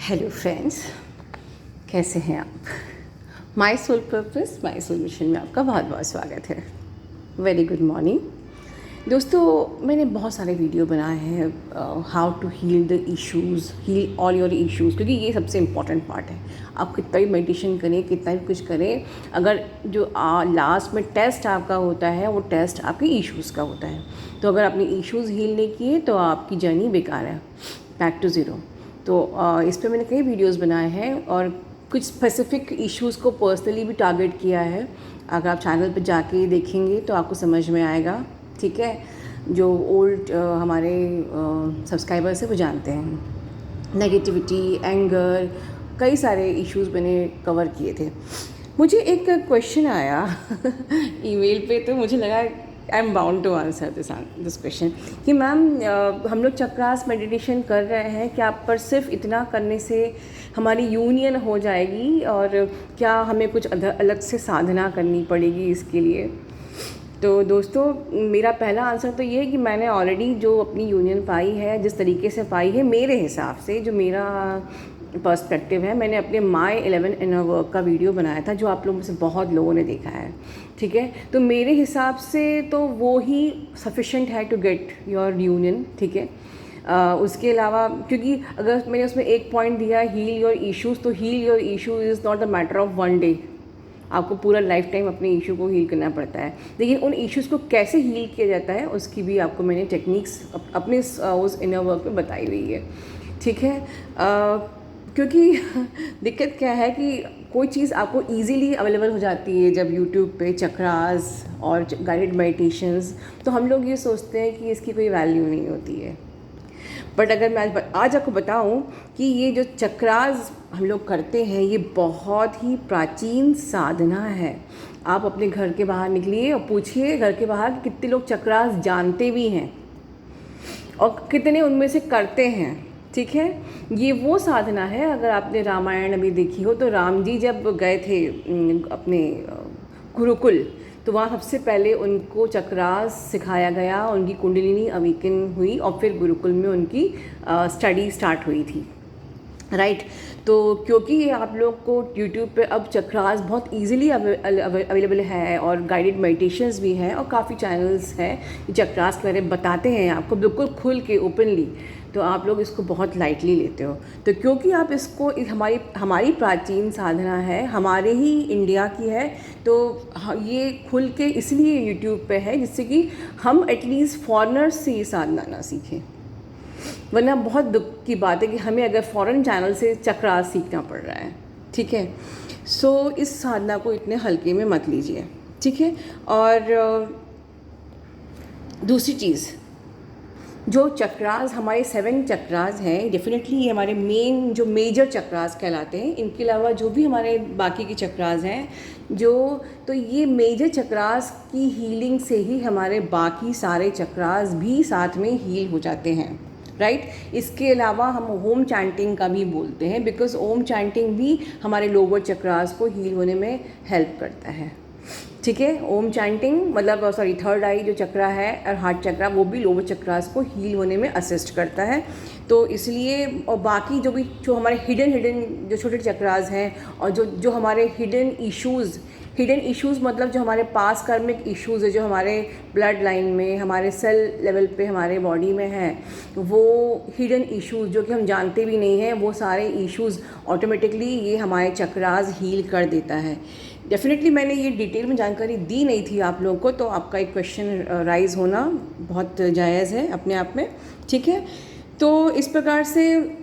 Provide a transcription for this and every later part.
Hello friends, कैसे हैं आप। My soul purpose my soul mission में आपका बहुत बहुत स्वागत है। वेरी गुड मॉर्निंग दोस्तों। मैंने बहुत सारे वीडियो बनाए हैं how to heal the issues, heal all your issues, क्योंकि ये सबसे इम्पॉर्टेंट पार्ट है। आप कितना भी मेडिटेशन करें, कितना भी कुछ करें, अगर जो लास्ट में टेस्ट आपका होता है वो टेस्ट आपके इश्यूज़ का होता है। तो अगर आपने इश्यूज़ हील नहीं किए तो आपकी जर्नी बेकार है, बैक टू ज़ीरो। तो इस पे मैंने कई वीडियोस बनाए हैं और कुछ स्पेसिफिक इश्यूज़ को पर्सनली भी टारगेट किया है। अगर आप चैनल पे जाके देखेंगे तो आपको समझ में आएगा, ठीक है। जो ओल्ड हमारे सब्सक्राइबर्स हैं वो जानते हैं। नेगेटिविटी, एंगर, कई सारे इश्यूज़ मैंने कवर किए थे। मुझे एक क्वेश्चन आया ईमेल पे, तो मुझे लगा I am bound to answer this question कि मैम हम लोग चक्रास मेडिटेशन कर रहे हैं, क्या पर सिर्फ इतना करने से हमारी यूनियन हो जाएगी और क्या हमें कुछ अलग से साधना करनी पड़ेगी इसके लिए। तो दोस्तों, मेरा पहला आंसर तो ये है कि मैंने ऑलरेडी जो अपनी यूनियन पाई है, जिस तरीके से पाई है, मेरे हिसाब से जो मेरा पर्सपेक्टिव है, मैंने अपने माई 11 इनर वर्क का वीडियो बनाया था जो आप लोगों में से बहुत लोगों ने देखा है, ठीक है। तो मेरे हिसाब से तो वो ही सफिशेंट है टू गेट योर यूनियन, ठीक है। उसके अलावा, क्योंकि अगर मैंने उसमें एक पॉइंट दिया हील योर इश्यूज़, तो heal your issue is not the matter of one day. आपको पूरा लाइफ टाइम अपने इशू को हील करना पड़ता है, लेकिन उन इश्यूज़ को कैसे हील किया जाता है उसकी भी आपको मैंने टेक्निक्स अपने उस इनर वर्क में बताई हुई है, ठीक है। क्योंकि दिक्कत क्या है कि कोई चीज़ आपको इजीली अवेलेबल हो जाती है जब यूट्यूब पे चक्रास और गाइडेड मेडिटेशंस, तो हम लोग ये सोचते हैं कि इसकी कोई वैल्यू नहीं होती है। बट अगर मैं आज आपको बताऊं कि ये जो चक्रास हम लोग करते हैं ये बहुत ही प्राचीन साधना है। आप अपने घर के बाहर निकलिए और पूछिए घर के बाहर कि कितने लोग चक्रास जानते भी हैं और कितने उनमें से करते हैं, ठीक है। ये वो साधना है, अगर आपने रामायण अभी देखी हो तो राम जी जब गए थे अपने गुरुकुल, तो वहाँ सबसे पहले उनको चक्रास सिखाया गया, उनकी कुंडलिनी अवेकन हुई और फिर गुरुकुल में उनकी स्टडी स्टार्ट हुई थी, राइट। तो क्योंकि आप लोग को यूट्यूब पे अब चक्रास बहुत इजीली अवेलेबल है और गाइडेड मेडिटेशंस भी हैं और काफ़ी चैनल्स हैं चक्रास के बारे में बताते हैं आपको बिल्कुल खुल के ओपनली, तो आप लोग इसको बहुत लाइटली लेते हो। तो क्योंकि आप इसको हमारी प्राचीन साधना है, हमारे ही इंडिया की है, तो ये खुल के इसलिए यूट्यूब पे है जिससे कि हम एटलीस्ट फॉरेनर्स से ये साधना ना सीखें। वरना बहुत दुख की बात है कि हमें अगर फॉरेन चैनल से चक्रास सीखना पड़ रहा है, ठीक है। सो इस साधना को इतने हल्के में मत लीजिए, ठीक है। और दूसरी चीज़, जो चक्रास हमारे 7 चक्रास हैं, डेफिनेटली ये हमारे मेन जो मेजर चक्रास कहलाते हैं। इनके अलावा जो भी हमारे बाकी के चक्रास हैं तो ये मेजर चक्रास की हीलिंग से ही हमारे बाकी सारे चक्रास भी साथ में हील हो जाते हैं, राइट। इसके अलावा हम ओम चैंटिंग का भी बोलते हैं, बिकॉज ओम चैंटिंग भी हमारे लोअर चक्रास को हील होने में हेल्प करता है, ठीक है। ओम चैंटिंग मतलब थर्ड आई जो चक्रा है और हार्ट चक्रा, वो भी लोअर चक्रास को हील होने में असिस्ट करता है। तो इसलिए, और बाकी जो हमारे हिडन जो छोटे चक्रास हैं और जो हमारे हिडन इश्यूज़ मतलब जो हमारे पास कर्मिक इश्यूज़ है, जो हमारे ब्लड लाइन में, हमारे सेल लेवल पे हमारे बॉडी में हैं, वो हिडन इश्यूज़ जो कि हम जानते भी नहीं हैं, वो सारे इश्यूज़ ऑटोमेटिकली ये हमारे चक्रास हील कर देता है। डेफिनेटली मैंने ये डिटेल में जानकारी दी नहीं थी आप लोगों को, तो आपका एक क्वेश्चन राइज़ होना बहुत जायज़ है अपने आप में, ठीक है। तो इस प्रकार से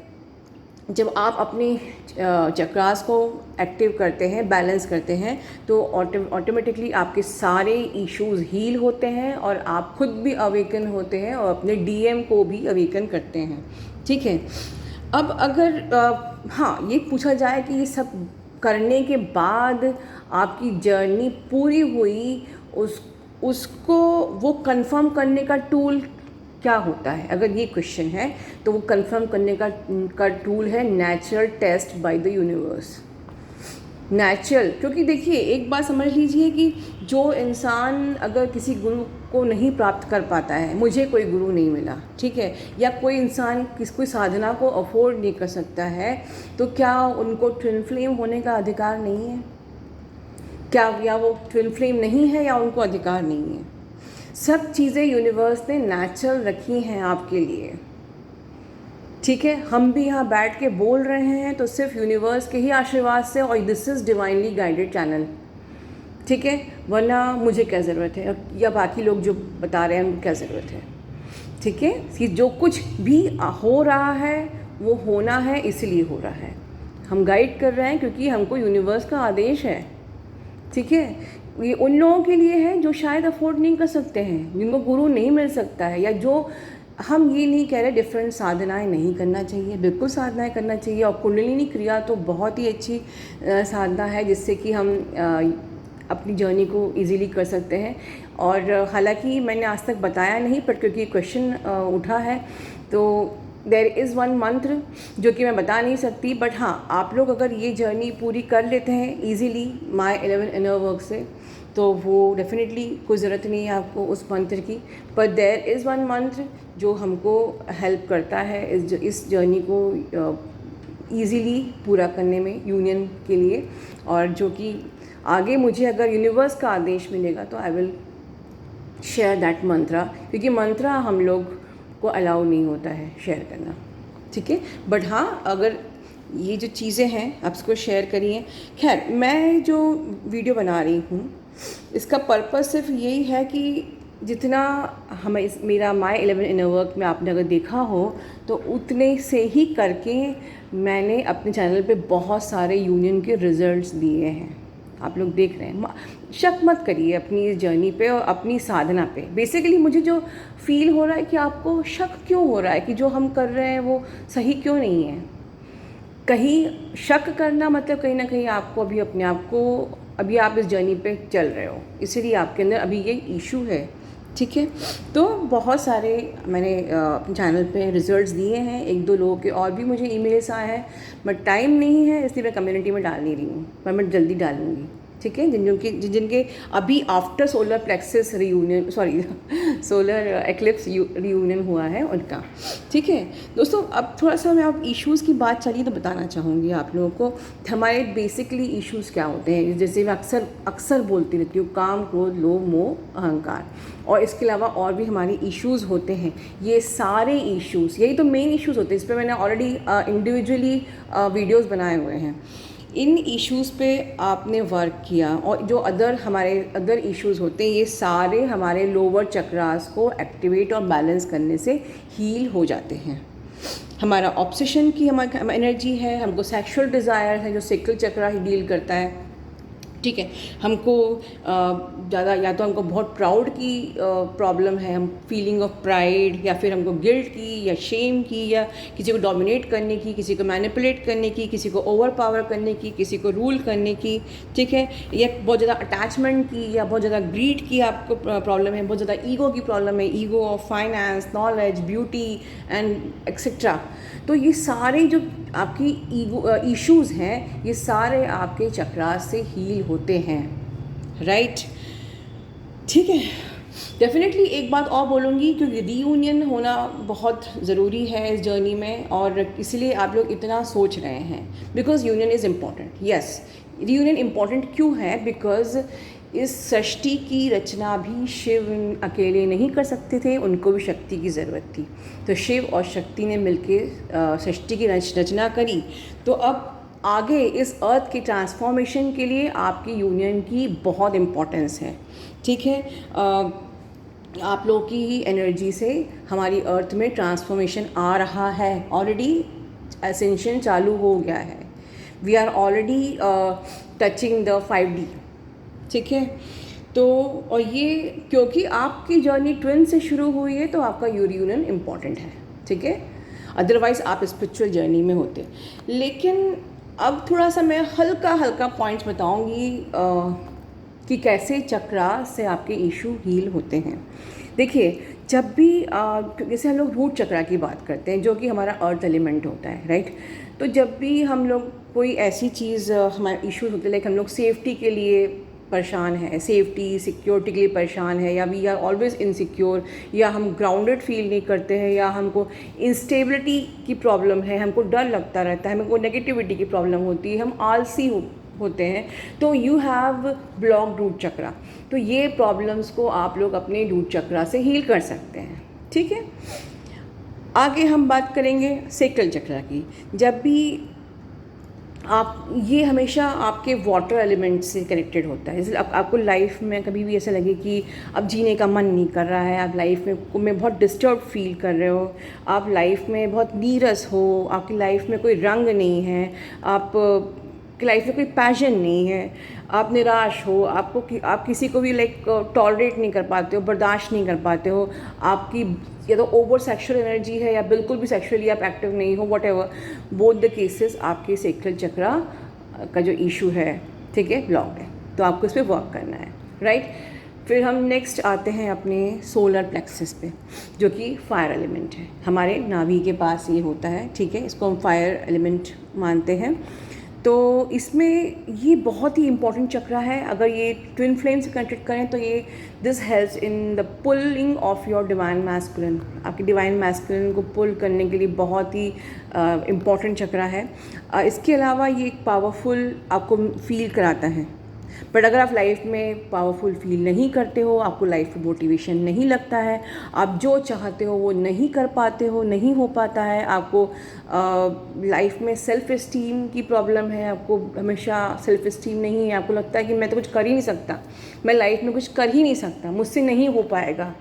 जब आप अपनी चक्रास को एक्टिव करते हैं, बैलेंस करते हैं, तो ऑटोमेटिकली आपके सारे इश्यूज़ हील होते हैं और आप खुद भी अवेकन होते हैं और अपने डीएम को भी अवेकन करते हैं, ठीक है। अब अगर हाँ, ये पूछा जाए कि ये सब करने के बाद आपकी जर्नी पूरी हुई, उसको वो कंफर्म करने का टूल क्या होता है, अगर ये क्वेश्चन है तो वो कंफर्म करने का टूल है natural test by the universe. Natural, क्योंकि देखिए एक बात समझ लीजिए कि जो इंसान अगर किसी गुरु को नहीं प्राप्त कर पाता है, मुझे कोई गुरु नहीं मिला, ठीक है, या कोई इंसान कोई साधना को अफोर्ड नहीं कर सकता है, तो क्या उनको ट्विन फ्लेम होने का अधिकार नहीं है? क्या या वो ट्विन फ्लेम नहीं है या उनको अधिकार नहीं है? सब चीज़ें यूनिवर्स ने नेचुरल रखी हैं आपके लिए, ठीक है। हम भी यहाँ बैठ के बोल रहे हैं तो सिर्फ यूनिवर्स के ही आशीर्वाद से, और this is divinely guided channel, ठीक है, वरना मुझे क्या ज़रूरत है, या बाकी लोग जो बता रहे हैं उनको क्या ज़रूरत है, ठीक है। कि जो कुछ भी हो रहा है वो होना है, इसलिए हो रहा है। हम गाइड कर रहे हैं क्योंकि हमको यूनिवर्स का आदेश है, ठीक है। ये उन लोगों के लिए है जो शायद अफोर्ड नहीं कर सकते हैं, जिनको गुरु नहीं मिल सकता है, या जो, हम ये नहीं कह रहे डिफरेंट साधनाएं नहीं करना चाहिए, बिल्कुल साधनाएं करना चाहिए। और कुंडलिनी क्रिया तो बहुत ही अच्छी साधना है जिससे कि हम अपनी जर्नी को इजीली कर सकते हैं। और हालांकि मैंने आज तक बताया नहीं, पर क्योंकि क्वेश्चन उठा है तो देयर इज़ वन मंत्र जो कि मैं बता नहीं सकती, बट हाँ, आप लोग अगर ये जर्नी पूरी कर लेते हैं ईजीली माय 11 इनर वर्क से, तो वो डेफिनेटली कोई ज़रूरत नहीं है आपको उस मंत्र की। पर देयर इज़ वन मंत्र जो हमको हेल्प करता है इस जर्नी को ईज़िली पूरा करने में, यूनियन के लिए, और जो कि आगे मुझे अगर यूनिवर्स का आदेश मिलेगा तो आई विल शेयर दैट मंत्रा, क्योंकि मंत्रा हम लोग को अलाउ नहीं होता है शेयर करना, ठीक है। बट हाँ, अगर ये जो चीज़ें हैं आप इसको शेयर करिए। खैर, मैं जो वीडियो बना रही हूँ इसका पर्पस सिर्फ यही है कि जितना हमें मेरा माय 11 इनर वर्क में आपने अगर देखा हो तो उतने से ही करके मैंने अपने चैनल पे बहुत सारे यूनियन के रिजल्ट्स दिए हैं। आप लोग देख रहे हैं, शक मत करिए अपनी इस जर्नी पे और अपनी साधना पे। बेसिकली मुझे जो फील हो रहा है कि आपको शक क्यों हो रहा है कि जो हम कर रहे हैं वो सही क्यों नहीं है। कहीं शक करना मतलब कहीं ना कहीं आपको अभी अपने आप को, अभी आप इस जर्नी पे चल रहे हो, इसीलिए आपके अंदर अभी ये इशू है, ठीक है। तो बहुत सारे मैंने अपने चैनल पे रिजल्ट्स दिए हैं, एक दो लोगों के और भी मुझे ईमेल्स आए हैं, बट टाइम नहीं है इसलिए मैं कम्युनिटी में डाल नहीं रही हूँ, पर मैं जल्दी डालूँगी, ठीक है। जिनके अभी after solar plexus reunion, sorry solar eclipse reunion हुआ है उनका, ठीक है। दोस्तों, अब थोड़ा सा मैं आप इश्यूज़ की बात चलिए तो बताना चाहूँगी आप लोगों को हमारे बेसिकली इश्यूज़ क्या होते हैं। जैसे मैं अक्सर बोलती रहती हूँ, काम, क्रोध, लोभ, मोह, अहंकार, और इसके अलावा और भी हमारे इश्यूज़ होते हैं। ये सारे इश्यूज़, यही तो मेन इश्यूज़ होते हैं। इस पर मैंने ऑलरेडी इंडिविजुअली वीडियोज़ बनाए हुए हैं। इन इश्यूज़ पे आपने वर्क किया, और जो हमारे अदर इश्यूज़ होते हैं, ये सारे हमारे लोअर चक्रास को एक्टिवेट और बैलेंस करने से हील हो जाते हैं। हमारा ऑब्सेशन की हमारी एनर्जी है, हमको सेक्सुअल डिज़ायर है जो सेक्रल चक्रा ही डील करता है, ठीक है। हमको ज़्यादा, या तो हमको बहुत प्राउड की प्रॉब्लम है, हम फीलिंग ऑफ प्राइड, या फिर हमको गिल्ट की या शेम की, या किसी को डोमिनेट करने की, किसी को मैनिपुलेट करने की, किसी को ओवर पावर करने की, किसी को रूल करने की, ठीक है। या बहुत ज़्यादा अटैचमेंट की, या बहुत ज़्यादा ग्रीड की आपको प्रॉब्लम है, बहुत ज़्यादा ईगो की प्रॉब्लम है, ego of finance, knowledge, beauty and etcetera. तो ये सारे जो आपकी इश्यूज़ हैं, ये सारे आपके चक्रास से हील होते हैं, राइट, ठीक है। डेफिनेटली एक बात और बोलूँगी, क्योंकि रीयूनियन होना बहुत ज़रूरी है इस जर्नी में, और इसलिए आप लोग इतना सोच रहे हैं, because union is important. Yes, reunion important क्यों है? बिकॉज इस सृष्टि की रचना भी शिव अकेले नहीं कर सकते थे, उनको भी शक्ति की ज़रूरत थी। तो शिव और शक्ति ने मिलकर सृष्टि की रचना करी। तो अब आगे इस अर्थ की ट्रांसफॉर्मेशन के लिए आपकी यूनियन की बहुत इम्पोर्टेंस है, ठीक है। आप लोगों की ही एनर्जी से हमारी अर्थ में ट्रांसफॉर्मेशन आ रहा है, ऑलरेडी एसेंशन चालू हो गया है। We are already touching the 5D, ठीक है। तो और ये क्योंकि आपकी जर्नी ट्विन से शुरू हुई है तो आपका यूनियन इम्पॉर्टेंट है, ठीक है। अदरवाइज़ आप स्पिरिचुअल जर्नी में होते। लेकिन अब थोड़ा सा मैं हल्का पॉइंट्स बताऊंगी कि कैसे चक्रा से आपके इशू हील होते हैं। देखिए, जब भी जैसे हम लोग रूट चक्रा की बात करते हैं जो कि हमारा अर्थ एलिमेंट होता है, राइट। तो जब भी हम लोग कोई ऐसी चीज़, हमारे इश्यूज होते हैं, लाइक हम लोग सेफ्टी के लिए परेशान है, सेफ्टी सिक्योरिटी के लिए परेशान है, या वी आर ऑलवेज इनसिक्योर, या हम ग्राउंडेड फील नहीं करते हैं, या हमको इंस्टेबिलिटी की प्रॉब्लम है, हमको डर लगता रहता है, हमको नेगेटिविटी की प्रॉब्लम होती है, हम आलसी होते हैं, तो यू हैव ब्लॉक्ड रूट चक्रा। तो ये प्रॉब्लम्स को आप लोग अपने रूट चक्रा से हील कर सकते हैं। ठीक है, आगे हम बात करेंगे सेक्रल चक्रा की। जब भी आप, ये हमेशा आपके वाटर एलिमेंट से कनेक्टेड होता है। इसलिए आपको लाइफ में कभी भी ऐसा लगे कि अब जीने का मन नहीं कर रहा है, आप लाइफ में बहुत डिस्टर्ब फील कर रहे हो, आप लाइफ में बहुत नीरस हो, आपकी लाइफ में कोई रंग नहीं है, आप की लाइफ में कोई पैशन नहीं है, आप निराश हो, आप किसी को भी लाइक टॉलरेट नहीं कर पाते हो, बर्दाश्त नहीं कर पाते हो, आपकी या तो ओवर सेक्सुअल एनर्जी है या बिल्कुल भी सेक्सुअली आप एक्टिव नहीं हो, what ever both the cases आपके सेक्रल चक्रा का जो इशू है, ठीक है, ब्लॉक है, तो आपको इस पर वर्क करना है, राइट। फिर हम नेक्स्ट आते हैं अपने सोलर प्लेक्सस पे, जो कि फायर एलिमेंट है, हमारे नाभि के पास ये होता है, ठीक है, इसको हम फायर एलिमेंट मानते हैं। तो इसमें ये बहुत ही इम्पॉर्टेंट चक्रा है। अगर ये ट्विन फ्लेम से कनेक्टेड करें तो ये this helps in the pulling of your divine masculine, आपकी डिवाइन मैस्कुलिन को पुल करने के लिए बहुत ही इम्पॉर्टेंट चक्रा है। इसके अलावा ये एक पावरफुल आपको फील कराता है। बट अगर आप लाइफ में पावरफुल फील नहीं करते हो, आपको लाइफ में मोटिवेशन नहीं लगता है, आप जो चाहते हो वो नहीं कर पाते हो, नहीं हो पाता है, आपको लाइफ में सेल्फ़ इस्टीम की प्रॉब्लम है, आपको हमेशा सेल्फ़ इस्टीम नहीं है, आपको लगता है कि मैं तो कुछ कर ही नहीं सकता, मैं लाइफ में कुछ कर ही नहीं सकता, मुझसे नहीं हो पाएगा,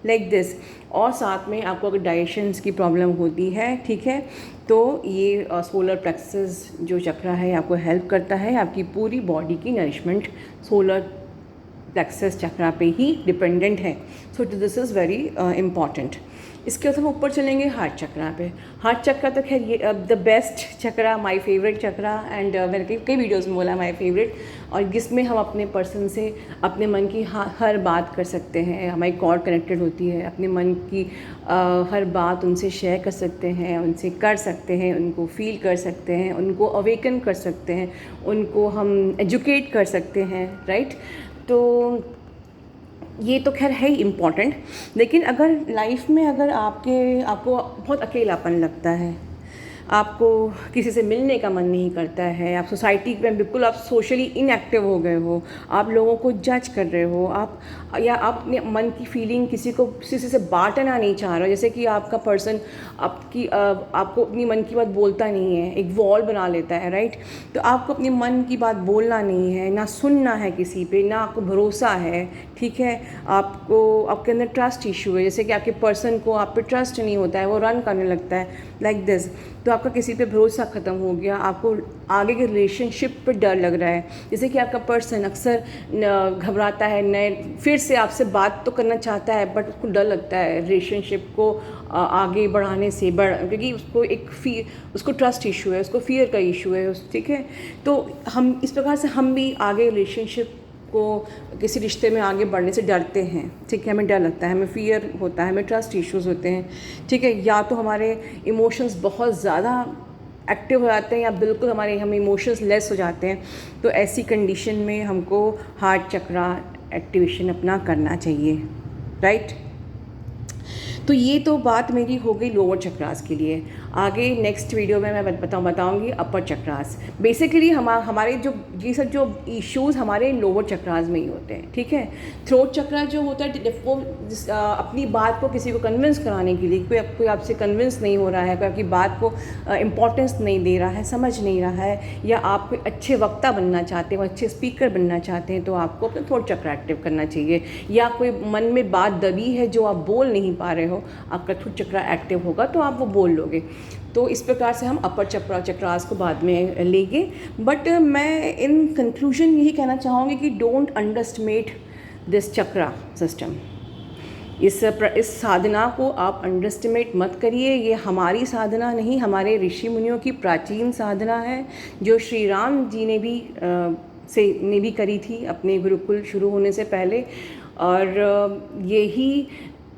लाइक दिस। और साथ में आपको अगर डाइजेशंस की प्रॉब्लम होती है, ठीक है, तो ये सोलर प्लेक्सस जो चक्रा है आपको हेल्प करता है। आपकी पूरी बॉडी की नरिशमेंट सोलर प्लेक्सस चक्रा पे ही डिपेंडेंट है। So this is very important. इसके बाद हम ऊपर चलेंगे हार्ट चक्रा पे। हार्ट चक्रा तो खैर ये the best chakra, my favourite chakra, and मैंने कई वीडियोस में बोला माय फेवरेट, और जिसमें हम अपने पर्सन से अपने मन की हर बात कर सकते हैं, हमारी कॉर्ड कनेक्टेड होती है, अपने मन की हर बात उनसे शेयर कर सकते हैं, उनसे कर सकते हैं, उनको फील कर सकते हैं, उनको अवेकन कर सकते हैं, उनको हम एजुकेट कर सकते हैं, राइट। तो ये तो खैर है ही इम्पॉर्टेंट। लेकिन अगर लाइफ में अगर आपको बहुत अकेलापन लगता है, आपको किसी से मिलने का मन नहीं करता है, आप सोसाइटी में बिल्कुल आप सोशली इनएक्टिव हो गए हो, आप लोगों को जज कर रहे हो, आप अपने मन की फीलिंग किसी से बांटना नहीं चाह रहे हो, जैसे कि आपका पर्सन आपको अपनी मन की बात बोलता नहीं है, एक वॉल बना लेता है, राइट। तो आपको अपनी मन की बात बोलना नहीं है, ना सुनना है किसी पे, ना आपको भरोसा है, ठीक है, आपके अंदर ट्रस्ट इशू है, जैसे कि आपके पर्सन को आप पे ट्रस्ट नहीं होता है, वो रन करने लगता है लाइक दिस। तो आपका किसी पे भरोसा ख़त्म हो गया, आपको आगे के रिलेशनशिप पे डर लग रहा है, जैसे कि आपका पर्सन अक्सर घबराता है, फिर से आपसे बात तो करना चाहता है, बट उसको डर लगता है रिलेशनशिप को आगे बढ़ाने से, क्योंकि उसको ट्रस्ट इशू है, उसको फियर का इशू है, ठीक है। तो हम इस प्रकार से हम भी आगे रिलेशनशिप को किसी रिश्ते में आगे बढ़ने से डरते हैं, ठीक है, हमें डर लगता है, हमें फियर होता है, हमें ट्रस्ट इश्यूज़ होते हैं, ठीक है, या तो हमारे इमोशंस बहुत ज़्यादा एक्टिव हो जाते हैं या बिल्कुल हम इमोशंस लेस हो जाते हैं। तो ऐसी कंडीशन में हमको हार्ट चक्रा एक्टिवेशन अपना करना चाहिए, राइट। तो ये तो बात मेरी हो गई लोअर चक्रास के लिए। आगे नेक्स्ट वीडियो में मैं बताऊंगी अपर चक्रास। बेसिकली हमारे जो ये सब जो इश्यूज़ हमारे लोअर चक्रास में ही होते हैं, ठीक है। थ्रोट चक्रा जो होता है वो अपनी बात को किसी को कन्विंस कराने के लिए, कोई आपसे कन्विंस नहीं हो रहा है, कोई आपकी बात को इम्पोर्टेंस नहीं दे रहा है, समझ नहीं रहा है, या आप कोई अच्छे वक्ता बनना चाहते हैं, अच्छे स्पीकर बनना चाहते हैं, तो आपको अपना थ्रोट चक्रा एक्टिव करना चाहिए। या कोई मन में बात दबी है जो आप बोल नहीं पा रहे हो, आपका थ्रोट चक्रा एक्टिव होगा तो आप वो बोल लोगे। तो इस प्रकार से हम अपर चक्रास को बाद में लेंगे। बट मैं इन कंक्लूजन यही कहना चाहूँगी कि don't underestimate this chakra system. इस साधना को आप अंडरस्टिमेट मत करिए। ये हमारी साधना नहीं, हमारे ऋषि मुनियों की प्राचीन साधना है, जो श्री राम जी ने भी करी थी अपने गुरुकुल शुरू होने से पहले। और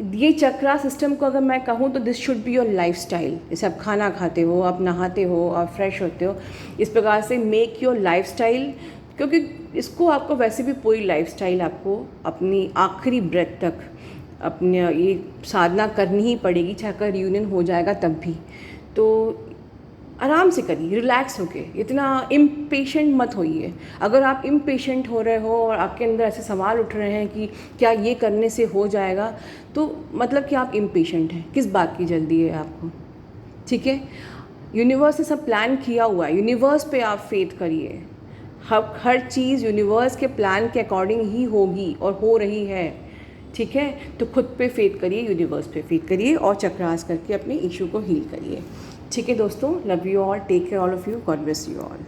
ये चक्रा सिस्टम को अगर मैं कहूँ तो this should be your lifestyle. जैसे आप खाना खाते हो, आप नहाते हो, आप फ्रेश होते हो, इस प्रकार से मेक योर लाइफस्टाइल क्योंकि इसको आपको वैसे भी पूरी लाइफस्टाइल आपको अपनी आखिरी ब्रेथ तक अपने ये साधना करनी ही पड़ेगी, चाहे अगर रियूनियन हो जाएगा तब भी। तो आराम से करिए, रिलैक्स होके, इतना इम्पेशेंट मत होइए। अगर आप इम्पेशेंट हो रहे हो और आपके अंदर ऐसे सवाल उठ रहे हैं कि क्या ये करने से हो जाएगा, तो मतलब कि आप इम्पेशेंट हैं, किस बात की जल्दी है आपको, ठीक है। यूनिवर्स ने सब प्लान किया हुआ है, यूनिवर्स पे आप फेथ करिए। हर चीज़ यूनिवर्स के प्लान के अकॉर्डिंग ही होगी और हो रही है, ठीक है। तो खुद पे फेथ करिए, यूनिवर्स पे फेथ करिए और चक्रास करके अपने इशू को हील करिए, ठीक है दोस्तों। Love you all, take care all of you, God bless you all.